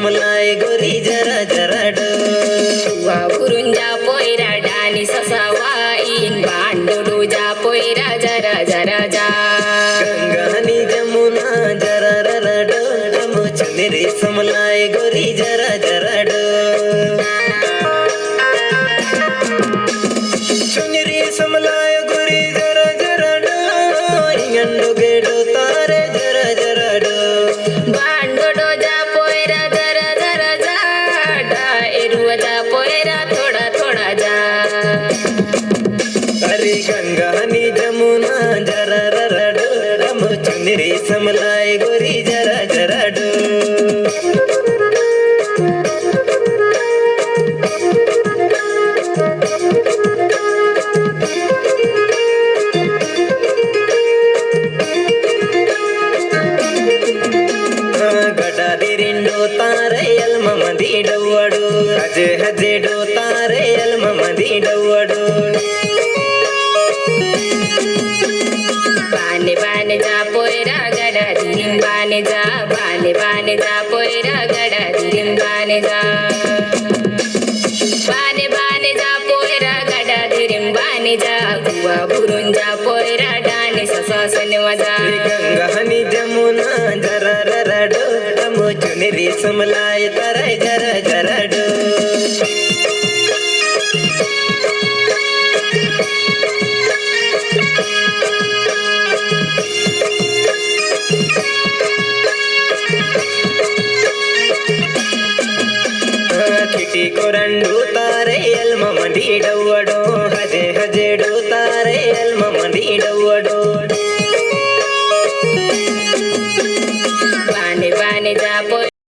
समलाय गोरी जरा जरा डो वावरूंजा पोयरा डानी ससावाईन भांडोडूजा पोयरा जरा जरा जा गंगानी जमुना जरा जरा डो डमो चुनरी समलाय गोरी जरा जरा डो चुनरी समलाय गोरी जरा जरा डो इंगंडो गेडो तारे जरा जरा डो भांडोडोजा पोयरा जरा जरा जा डायरुजा पोयरा थोडा थोडा जा अरे गंगानी जमुना जरा जरा डो डमो चुनरी समलाय गोरी जरा जरा डो ಗಡದಿರಿಂಡೋ ತಾರೆ ಎಲ್ಮ ಮದಿ ಡವ್ವಡು ಹಜೆ ಹಜೆ ಡೋ ತಾರೆ ಎಲ್ಮ ಮದಿ ಡವ್ವಡು बाने बाने जा पोयरा गडा दिरिम बाने जा बाने जा पोयरा गडा दिरिम बाने जा बाने जा पोयरा गडा दिरिम बाने जा कुवा बुरून जा पोयरा डाने ससासन वजा गंगानी जमुना जरा जरा डो डमो चुनरी समलाय तारे जरा जरा डो ಕಿಟಿ ಕೊರಂಡು ತಾರೆ ಎಲ್ಮ ಮದಿ ಡವ್ವಡೋ ಹಜೆ ಹಜೆ ಡೋ ತಾರೆ ಎಲ್ಮ ಮದಿ ಡವ್ವಡೋ